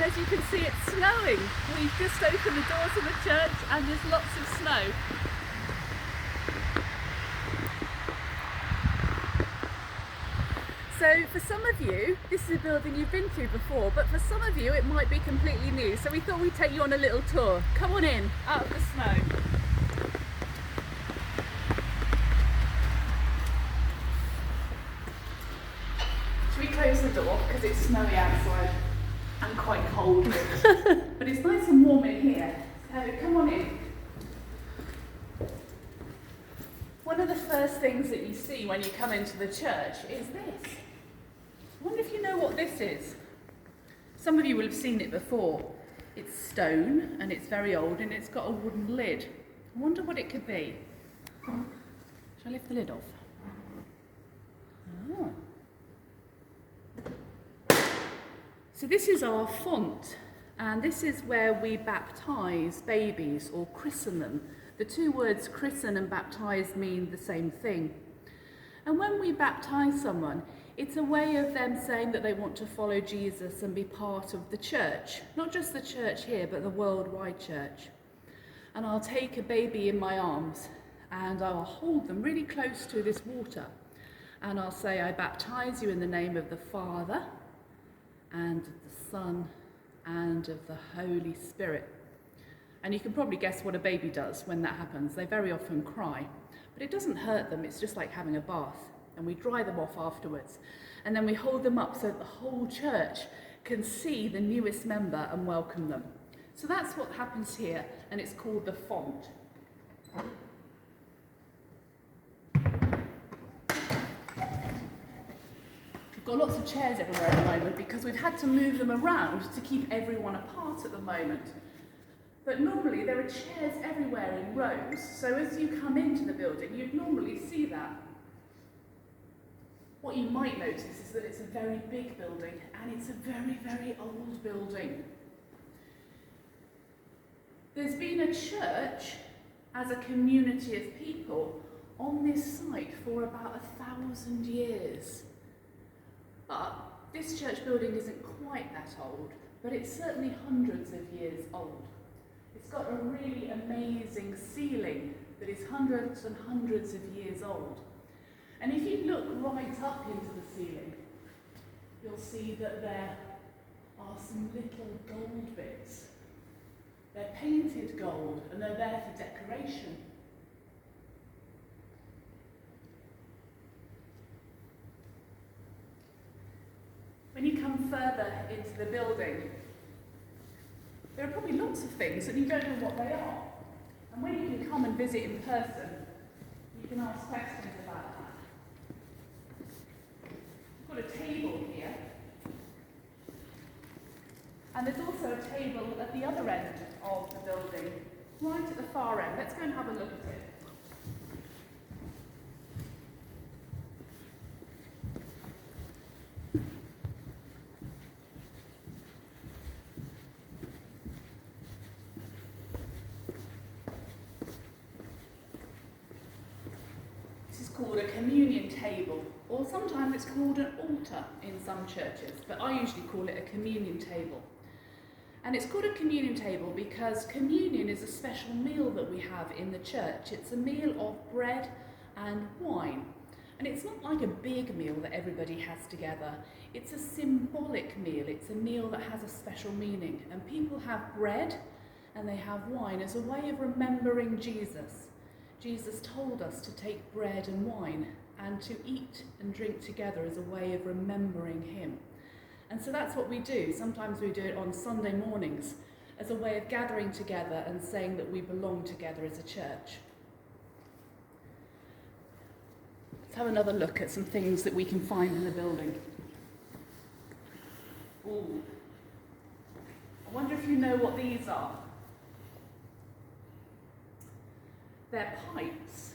as you can see, it's snowing. We've just opened the doors of the church and there's lots of snow. So for some of you, this is a building you've been through before, but for some of you it might be completely new. So we thought we'd take you on a little tour. Come on in, out of the snow. Should we close the door because it's snowy outside and quite cold. But it's nice and warm in here. So come on in. One of the first things that you see when you come into the church is this. I wonder if you know what this is. Some of you will have seen it before. It's stone and it's very old and it's got a wooden lid. I wonder what it could be. Shall I lift the lid off? Oh. So this is our font, and this is where we baptise babies or christen them. The two words christen and baptise mean the same thing. And when we baptise someone, it's a way of them saying that they want to follow Jesus and be part of the church. Not just the church here, but the worldwide church. And I'll take a baby in my arms and I'll hold them really close to this water. And I'll say, I baptise you in the name of the Father and of the Son and of the Holy Spirit. And you can probably guess what a baby does when that happens. They very often cry, but it doesn't hurt them. It's just like having a bath. And we dry them off afterwards. And then we hold them up so that the whole church can see the newest member and welcome them. So that's what happens here, and it's called the font. We've got lots of chairs everywhere at the moment because we've had to move them around to keep everyone apart at the moment. But normally there are chairs everywhere in rows, so as you come into the building, you'd normally see that. What you might notice is that it's a very big building, and it's a very, very old building. There's been a church as a community of people on this site for about 1,000 years. But this church building isn't quite that old, but it's certainly hundreds of years old. It's got a really amazing ceiling that is hundreds and hundreds of years old. And if you look right up into the ceiling, you'll see that there are some little gold bits. They're painted gold and they're there for decoration. When you come further into the building, there are probably lots of things and you don't know what they are. And when you can come and visit in person, you can ask questions about that. We've got a table here, and there's also a table at the other end of the building, right at the far end. Let's go and have a look at it. This is called a communion table, or sometimes it's called an altar in some churches, but I usually call it a communion table. And it's called a communion table because communion is a special meal that we have in the church. It's a meal of bread and wine. And it's not like a big meal that everybody has together. It's a symbolic meal. It's a meal that has a special meaning. And people have bread and they have wine as a way of remembering Jesus. Jesus told us to take bread and wine and to eat and drink together as a way of remembering him. And so that's what we do. Sometimes we do it on Sunday mornings as a way of gathering together and saying that we belong together as a church. Let's have another look at some things that we can find in the building. Ooh. I wonder if you know what these are. They're pipes.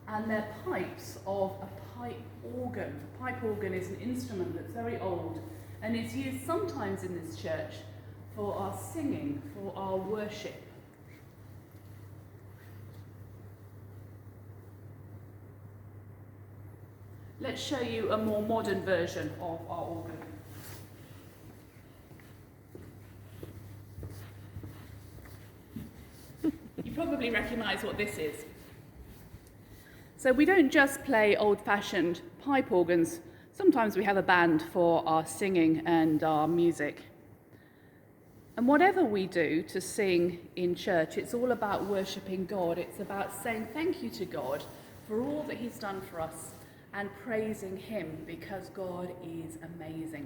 And they're pipes of a pipe organ. A pipe organ is an instrument that's very old and is used sometimes in this church for our singing, for our worship. Let's show you a more modern version of our organ. probably recognise what this is. So we don't just play old-fashioned pipe organs. Sometimes we have a band for our singing and our music. And whatever we do to sing in church, it's all about worshipping God. It's about saying thank you to God for all that he's done for us and praising him because God is amazing.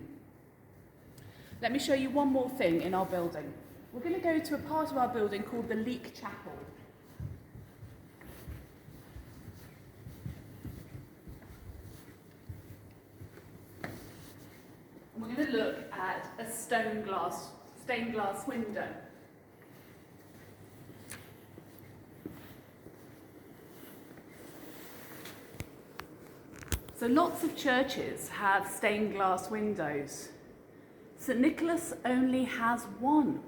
Let me show you one more thing in our building. We're going to go to a part of our building called the Leek Chapel. And we're going to look at a stained glass window. So lots of churches have stained glass windows. St. Nicolas only has one.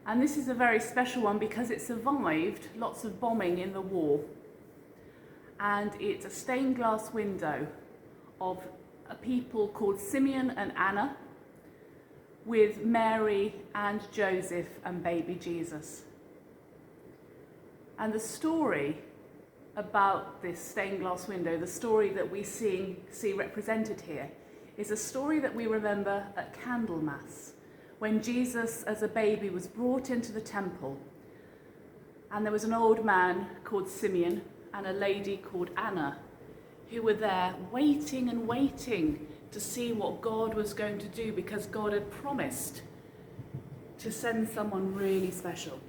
And this is a very special one because it survived lots of bombing in the war. And it's a stained glass window of a people called Simeon and Anna with Mary and Joseph and baby Jesus. And the story about this stained glass window, the story that we see represented here, is a story that we remember at Candlemas, when Jesus as a baby was brought into the temple, and there was an old man called Simeon and a lady called Anna who were there waiting and waiting to see what God was going to do, because God had promised to send someone really special.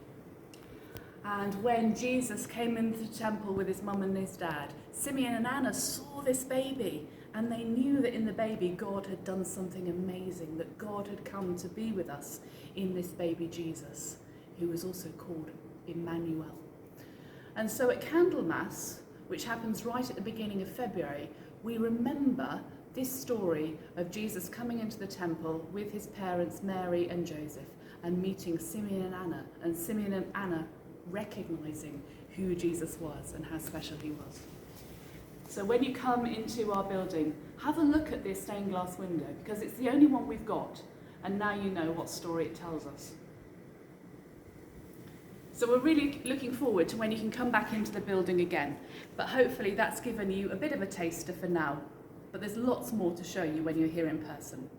And when Jesus came into the temple with his mum and his dad, Simeon and Anna saw this baby, and they knew that in the baby God had done something amazing, that God had come to be with us in this baby Jesus, who was also called Emmanuel. And so at Candlemas, which happens right at the beginning of February, we remember this story of Jesus coming into the temple with his parents Mary and Joseph and meeting Simeon and Anna recognising who Jesus was and how special he was. So when you come into our building, have a look at this stained glass window, because it's the only one we've got, and now you know what story it tells us. So we're really looking forward to when you can come back into the building again, but hopefully that's given you a bit of a taster for now, but there's lots more to show you when you're here in person.